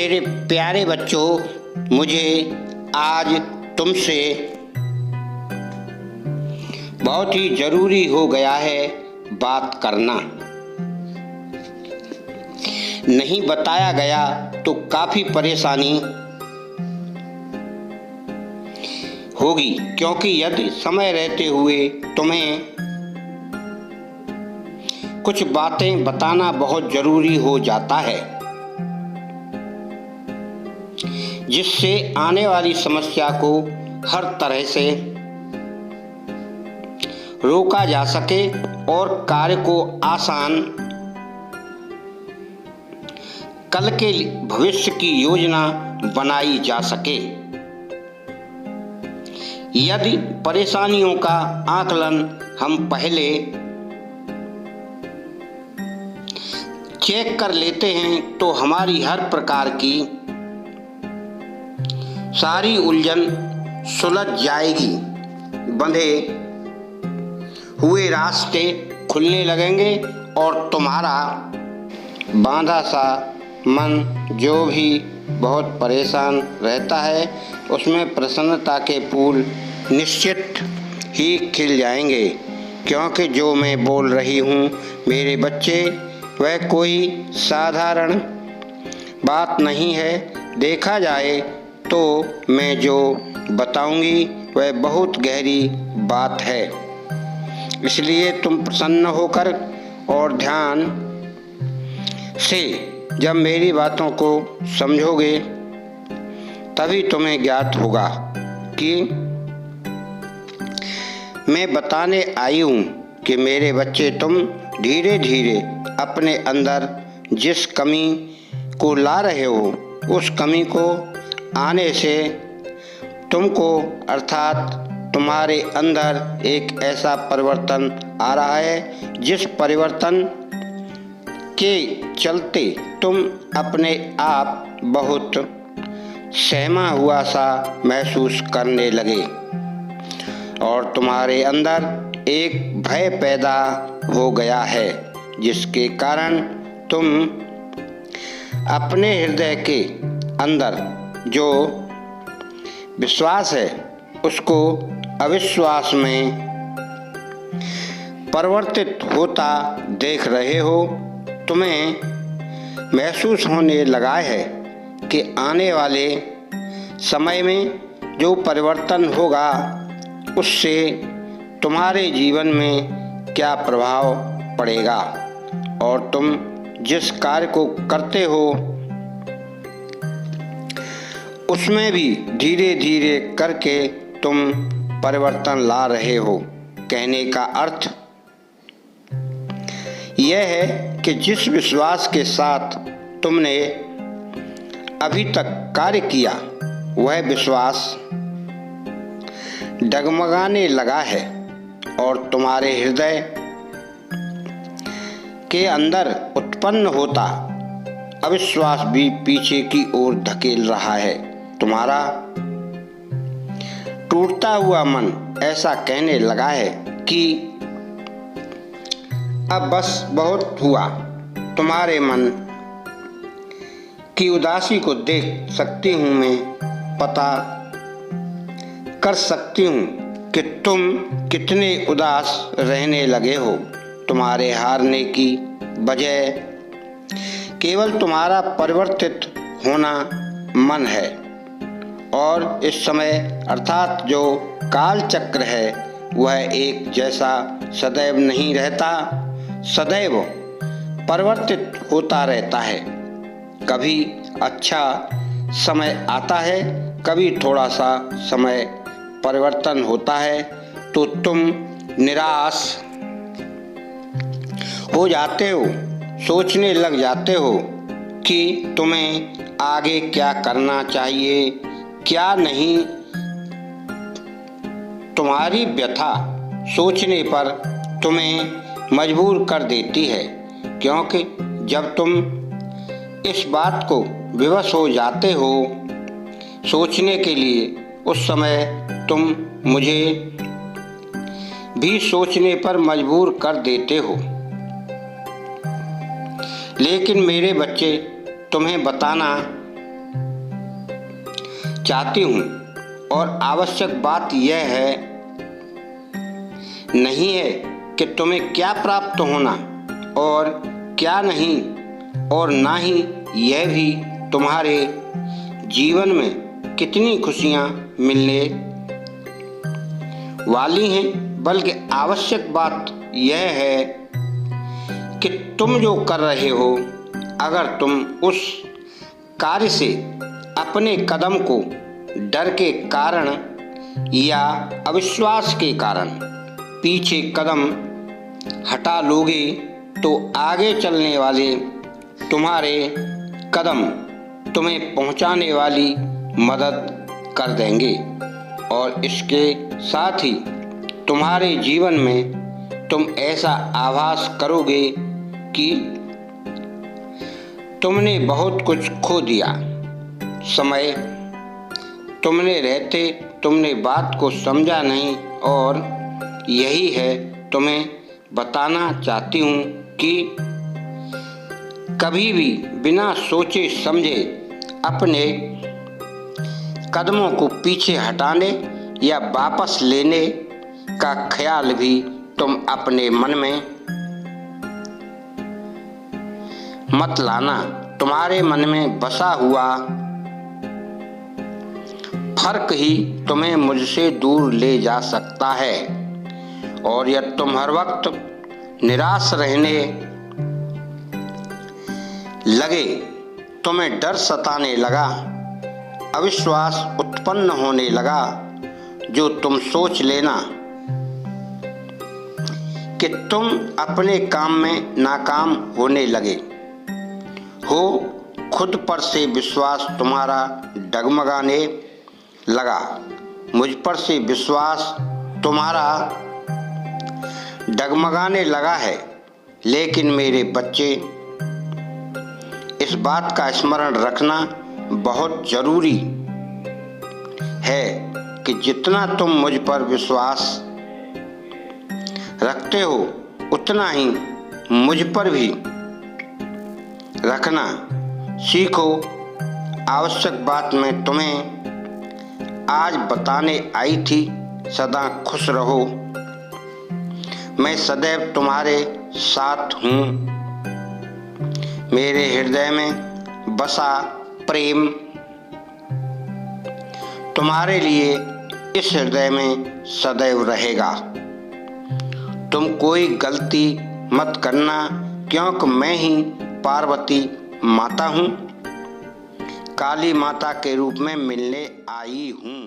मेरे प्यारे बच्चों, मुझे आज तुमसे बहुत ही जरूरी हो गया है बात करना। नहीं बताया गया तो काफी परेशानी होगी, क्योंकि यदि समय रहते हुए तुम्हें कुछ बातें बताना बहुत जरूरी हो जाता है, जिससे आने वाली समस्या को हर तरह से रोका जा सके और कार्य को आसान, कल के भविष्य की योजना बनाई जा सके। यदि परेशानियों का आकलन हम पहले चेक कर लेते हैं तो हमारी हर प्रकार की सारी उलझन सुलझ जाएगी, बंधे हुए रास्ते खुलने लगेंगे और तुम्हारा बांधा सा मन जो भी बहुत परेशान रहता है उसमें प्रसन्नता के फूल निश्चित ही खिल जाएंगे। क्योंकि जो मैं बोल रही हूँ मेरे बच्चे, वह कोई साधारण बात नहीं है। देखा जाए तो मैं जो बताऊंगी वह बहुत गहरी बात है, इसलिए तुम प्रसन्न होकर और ध्यान से जब मेरी बातों को समझोगे तभी तुम्हें ज्ञात होगा कि मैं बताने आई हूँ कि मेरे बच्चे, तुम धीरे धीरे अपने अंदर जिस कमी को ला रहे हो उस कमी को आने से तुमको, अर्थात तुम्हारे अंदर एक ऐसा परिवर्तन आ रहा है जिस परिवर्तन के चलते तुम अपने आप बहुत सहमा हुआ सा महसूस करने लगे और तुम्हारे अंदर एक भय पैदा हो गया है, जिसके कारण तुम अपने हृदय के अंदर जो विश्वास है उसको अविश्वास में परिवर्तित होता देख रहे हो। तुम्हें महसूस होने लगा है कि आने वाले समय में जो परिवर्तन होगा उससे तुम्हारे जीवन में क्या प्रभाव पड़ेगा और तुम जिस कार्य को करते हो उसमें भी धीरे धीरे करके तुम परिवर्तन ला रहे हो। कहने का अर्थ यह है कि जिस विश्वास के साथ तुमने अभी तक कार्य किया वह विश्वास डगमगाने लगा है और तुम्हारे हृदय के अंदर उत्पन्न होता अविश्वास भी पीछे की ओर धकेल रहा है। तुम्हारा टूटता हुआ मन ऐसा कहने लगा है कि अब बस बहुत हुआ। तुम्हारे मन की उदासी को देख सकती हूँ, मैं पता कर सकती हूँ कि तुम कितने उदास रहने लगे हो। तुम्हारे हारने की वजह केवल तुम्हारा परिवर्तित होना मन है और इस समय अर्थात जो काल चक्र है वह एक जैसा सदैव नहीं रहता, सदैव परिवर्तित होता रहता है। कभी अच्छा समय आता है, कभी थोड़ा सा समय परिवर्तन होता है तो तुम निराश हो जाते हो, सोचने लग जाते हो कि तुम्हें आगे क्या करना चाहिए, क्या नहीं। तुम्हारी व्यथा सोचने पर तुम्हें मजबूर कर देती है, क्योंकि जब तुम इस बात को विवश हो जाते हो सोचने के लिए, उस समय तुम मुझे भी सोचने पर मजबूर कर देते हो। लेकिन मेरे बच्चे, तुम्हें बताना चाहती हूँ और आवश्यक बात यह है नहीं है कि तुम्हें क्या प्राप्त होना और क्या नहीं, और ना ही यह भी तुम्हारे जीवन में कितनी खुशियाँ मिलने वाली हैं, बल्कि आवश्यक बात यह है कि तुम जो कर रहे हो, अगर तुम उस कार्य से अपने कदम को डर के कारण या अविश्वास के कारण पीछे कदम हटा लोगे तो आगे चलने वाले तुम्हारे कदम तुम्हें पहुंचाने वाली मदद कर देंगे, और इसके साथ ही तुम्हारे जीवन में तुम ऐसा आभास करोगे कि तुमने बहुत कुछ खो दिया। समय तुमने रहते तुमने बात को समझा नहीं, और यही है तुम्हें बताना चाहती हूँ कि कभी भी बिना सोचे समझे अपने कदमों को पीछे हटाने या वापस लेने का ख्याल भी तुम अपने मन में मत लाना। तुम्हारे मन में बसा हुआ फर्क ही तुम्हें मुझसे दूर ले जा सकता है, और यदि तुम हर वक्त निराश रहने लगे, तुम्हें डर सताने लगा, अविश्वास उत्पन्न होने लगा, जो तुम सोच लेना कि तुम अपने काम में नाकाम होने लगे हो, खुद पर से विश्वास तुम्हारा डगमगाने लगा। मुझ पर से विश्वास तुम्हारा डगमगाने लगा है, लेकिन मेरे बच्चे, इस बात का स्मरण रखना बहुत जरूरी है कि जितना तुम मुझ पर विश्वास रखते हो, उतना ही मुझ पर भी रखना सीखो। आवश्यक बात मैं तुम्हें आज बताने आई थी। सदा खुश रहो, मैं सदैव तुम्हारे साथ हूँ। मेरे हृदय में बसा प्रेम तुम्हारे लिए इस हृदय में सदैव रहेगा। तुम कोई गलती मत करना, क्योंकि मैं ही पार्वती माता हूँ, काली माता के रूप में मिलने आई हूँ।